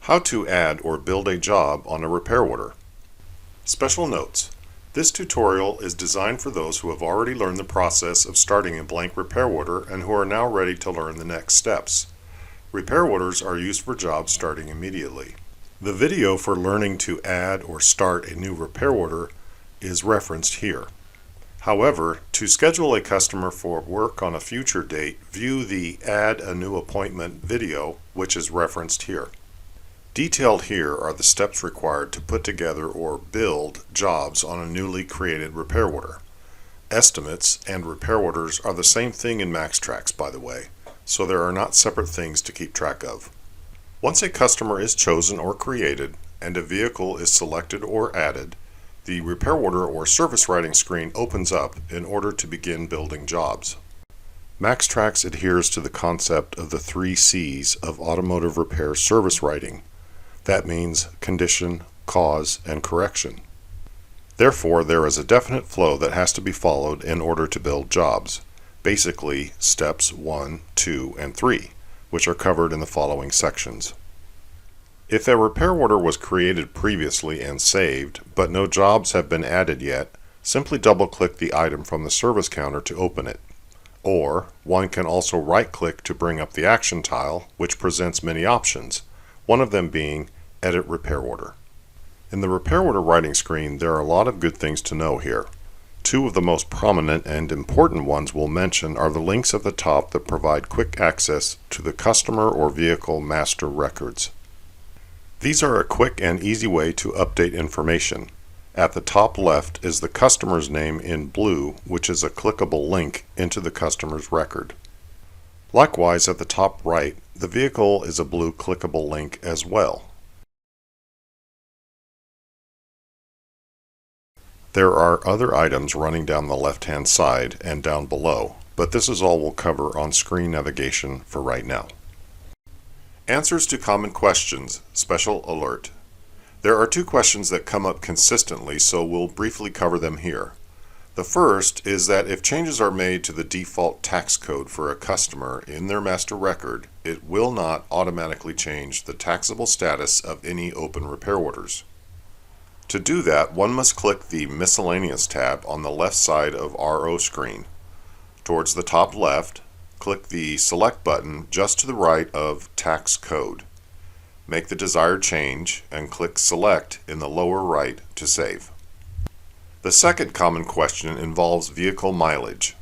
How to add or build a job on a repair order. Special notes. This tutorial is designed for those who have already learned the process of starting a blank repair order and who are now ready to learn the next steps. Repair orders are used for jobs starting immediately. The video for learning to add or start a new repair order is referenced here. However, to schedule a customer for work on a future date, view the Add a New Appointment video, which is referenced here. Detailed here are the steps required to put together or build jobs on a newly created repair order. Estimates and repair orders are the same thing in MaxxTraxx, by the way, so there are not separate things to keep track of. Once a customer is chosen or created and a vehicle is selected or added, the repair order or service writing screen opens up in order to begin building jobs. MaxxTraxx adheres to the concept of the 3 C's of automotive repair service writing. That means condition, cause, and correction. Therefore, there is a definite flow that has to be followed in order to build jobs. Basically, steps 1, 2, and 3, which are covered in the following sections. If a repair order was created previously and saved, but no jobs have been added yet, simply double-click the item from the service counter to open it. Or, one can also right-click to bring up the action tile, which presents many options, one of them being Edit Repair Order. In the repair order writing screen, there are a lot of good things to know here. 2 of the most prominent and important ones we'll mention are the links at the top that provide quick access to the customer or vehicle master records. These are a quick and easy way to update information. At the top left is the customer's name in blue, which is a clickable link into the customer's record. Likewise, at the top right, the vehicle is a blue clickable link as well. There are other items running down the left-hand side and down below, but this is all we'll cover on screen navigation for right now. Answers to common questions, special alert. There are 2 questions that come up consistently, so we'll briefly cover them here. The first is that if changes are made to the default tax code for a customer in their master record, it will not automatically change the taxable status of any open repair orders. To do that, one must click the Miscellaneous tab on the left side of RO screen. Towards the top left, click the Select button just to the right of Tax Code. Make the desired change and click Select in the lower right to save. The second common question involves vehicle mileage.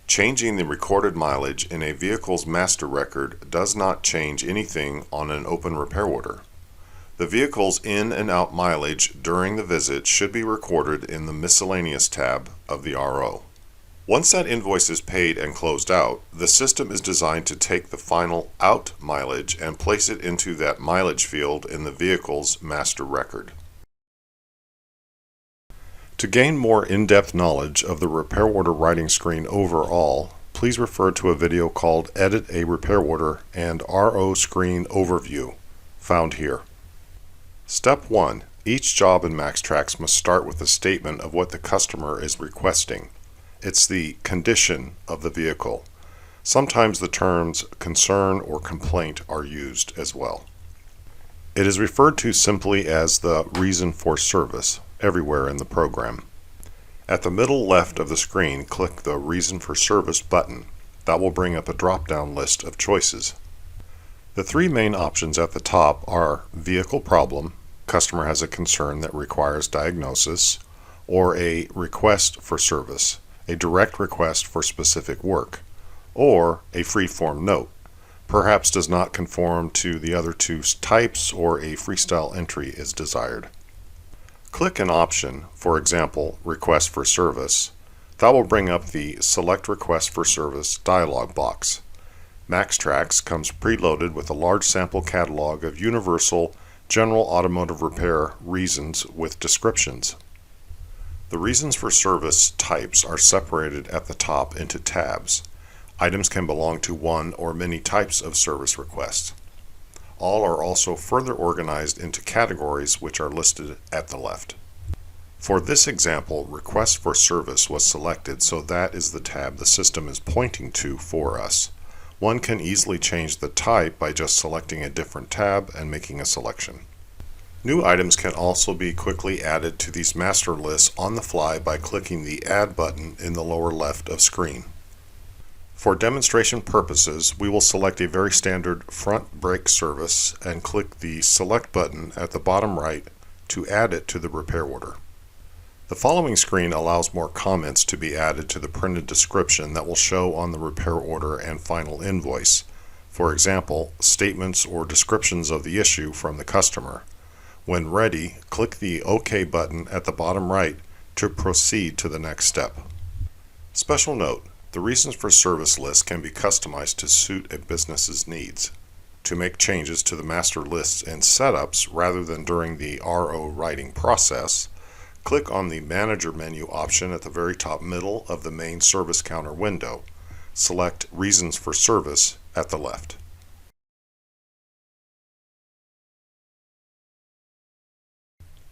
Changing the recorded mileage in a vehicle's master record does not change anything on an open repair order. The vehicle's in and out mileage during the visit should be recorded in the Miscellaneous tab of the RO. Once that invoice is paid and closed out, the system is designed to take the final out mileage and place it into that mileage field in the vehicle's master record. To gain more in-depth knowledge of the repair order writing screen overall, please refer to a video called Edit a Repair Order and RO Screen Overview, found here. Step 1. Each job in MaxxTraxx must start with a statement of what the customer is requesting. It's the condition of the vehicle. Sometimes the terms concern or complaint are used as well. It is referred to simply as the reason for service everywhere in the program. At the middle left of the screen, click the Reason for Service button. That will bring up a drop-down list of choices. The 3 main options at the top are Vehicle Problem, customer has a concern that requires diagnosis, or a Request for Service, a direct request for specific work, or a free-form note, perhaps does not conform to the other 2 types or a freestyle entry is desired. Click an option, for example, Request for Service. That will bring up the Select Request for Service dialog box. MaxxTraxx comes preloaded with a large sample catalog of universal general automotive repair reasons with descriptions. The reasons for service types are separated at the top into tabs. Items can belong to one or many types of service requests. All are also further organized into categories which are listed at the left. For this example, Request for Service was selected, so that is the tab the system is pointing to for us. One can easily change the type by just selecting a different tab and making a selection. New items can also be quickly added to these master lists on the fly by clicking the Add button in the lower left of screen. For demonstration purposes, we will select a very standard front brake service and click the Select button at the bottom right to add it to the repair order. The following screen allows more comments to be added to the printed description that will show on the repair order and final invoice. For example, statements or descriptions of the issue from the customer. When ready, click the OK button at the bottom right to proceed to the next step. Special note: the reasons for service list can be customized to suit a business's needs. To make changes to the master lists and setups rather than during the RO writing process, click on the Manager menu option at the very top middle of the main service counter window. Select Reasons for Service at the left.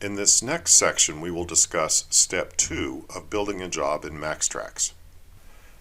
In this next section, we will discuss Step 2 of building a job in MaxxTraxx.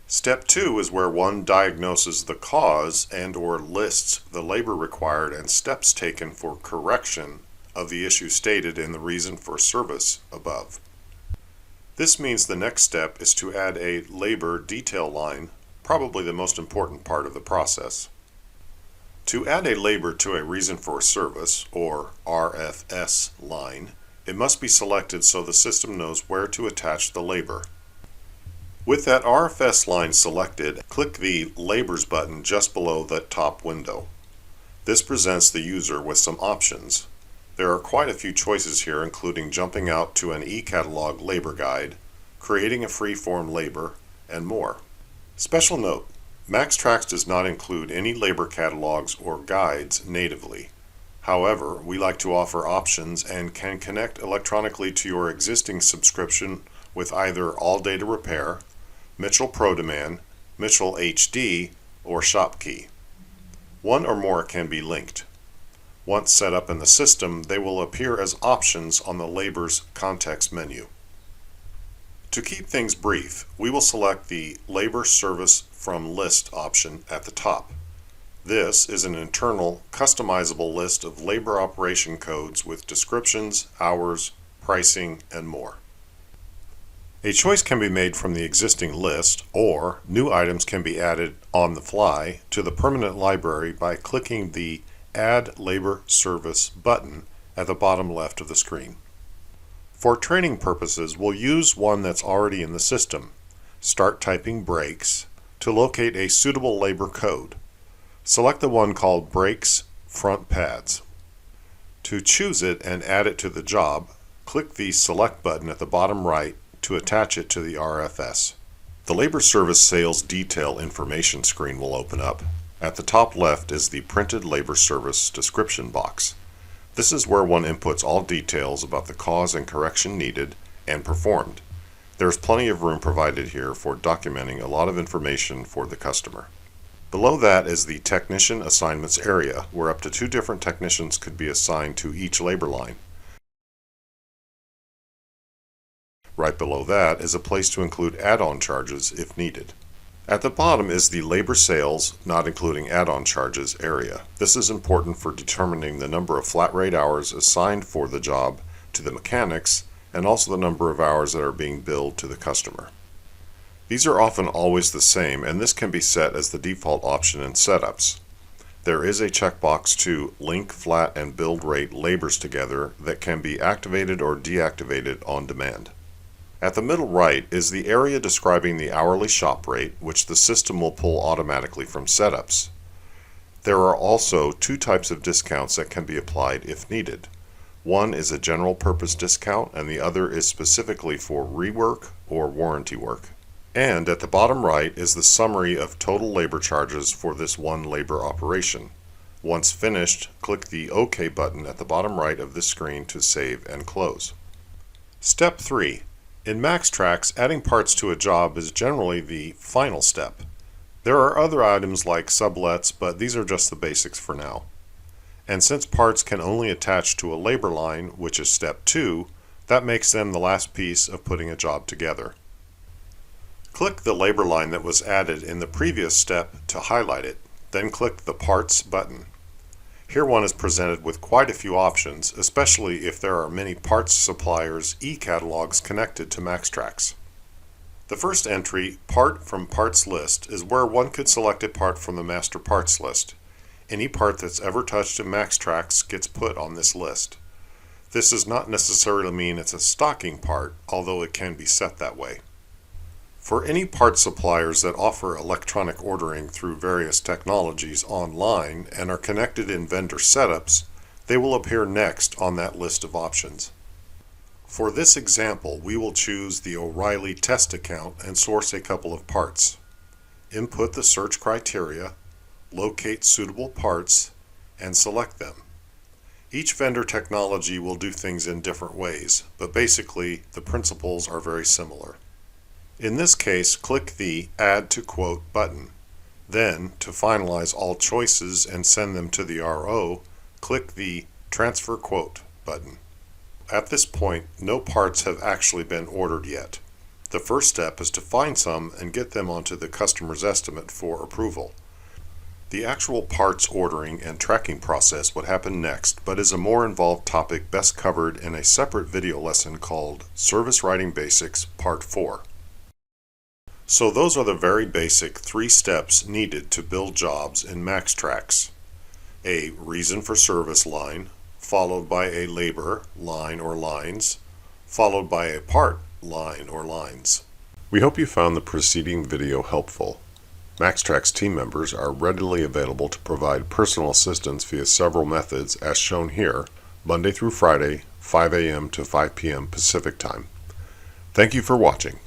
Step 2 is where one diagnoses the cause and/or lists the labor required and steps taken for correction of the issue stated in the reason for service above. This means the next step is to add a labor detail line, probably the most important part of the process. To add a labor to a reason for service, or RFS line, it must be selected so the system knows where to attach the labor. With that RFS line selected, click the Labors button just below the top window. This presents the user with some options. There are quite a few choices here, including jumping out to an e-catalog labor guide, creating a free-form labor, and more. Special note: MaxxTraxx does not include any labor catalogs or guides natively. However, we like to offer options and can connect electronically to your existing subscription with either All Data Repair, Mitchell ProDemand, Mitchell HD, or ShopKey. One or more can be linked. Once set up in the system, they will appear as options on the Labor's context menu. To keep things brief, we will select the Labor Service from List option at the top. This is an internal, customizable list of labor operation codes with descriptions, hours, pricing, and more. A choice can be made from the existing list, or new items can be added on the fly to the permanent library by clicking the Add Labor Service button at the bottom left of the screen. For training purposes, we'll use one that's already in the system. Start typing brakes to locate a suitable labor code. Select the one called Brakes Front Pads. To choose it and add it to the job, click the Select button at the bottom right to attach it to the RFS. The Labor Service Sales Detail information screen will open up. At the top left is the printed labor service description box. This is where one inputs all details about the cause and correction needed and performed. There's plenty of room provided here for documenting a lot of information for the customer. Below that is the Technician Assignments area, where up to 2 different technicians could be assigned to each labor line. Right below that is a place to include add-on charges if needed. At the bottom is the Labor Sales, not including add-on charges area. This is important for determining the number of flat rate hours assigned for the job to the mechanics and also the number of hours that are being billed to the customer. These are often always the same, and this can be set as the default option in setups. There is a checkbox to link flat and billed rate labors together that can be activated or deactivated on demand. At the middle right is the area describing the hourly shop rate, which the system will pull automatically from setups. There are also 2 types of discounts that can be applied if needed. One is a general purpose discount, and the other is specifically for rework or warranty work. And at the bottom right is the summary of total labor charges for this one labor operation. Once finished, click the OK button at the bottom right of this screen to save and close. Step 3. In MaxxTraxx, adding parts to a job is generally the final step. There are other items like sublets, but these are just the basics for now. And since parts can only attach to a labor line, which is step 2, that makes them the last piece of putting a job together. Click the labor line that was added in the previous step to highlight it. then click the Parts button. Here one is presented with quite a few options, especially if there are many parts suppliers' e-catalogs connected to MaxxTraxx. The first entry, Part from Parts List, is where one could select a part from the master parts list. Any part that's ever touched in MaxxTraxx gets put on this list. This does not necessarily mean it's a stocking part, although it can be set that way. For any part suppliers that offer electronic ordering through various technologies online and are connected in vendor setups, they will appear next on that list of options. For this example, we will choose the O'Reilly test account and source a couple of parts. Input the search criteria, locate suitable parts, and select them. Each vendor technology will do things in different ways, but basically the principles are very similar. In this case, click the Add to Quote button. Then, to finalize all choices and send them to the RO, click the Transfer Quote button. At this point, no parts have actually been ordered yet. The first step is to find some and get them onto the customer's estimate for approval. The actual parts ordering and tracking process would happen next, but is a more involved topic best covered in a separate video lesson called Service Writing Basics Part 4. So those are the very basic 3 steps needed to build jobs in MaxxTraxx. A reason for service line, followed by a labor line or lines, followed by a part line or lines. We hope you found the preceding video helpful. MaxxTraxx team members are readily available to provide personal assistance via several methods as shown here, Monday through Friday, 5 a.m. to 5 p.m. Pacific Time. Thank you for watching.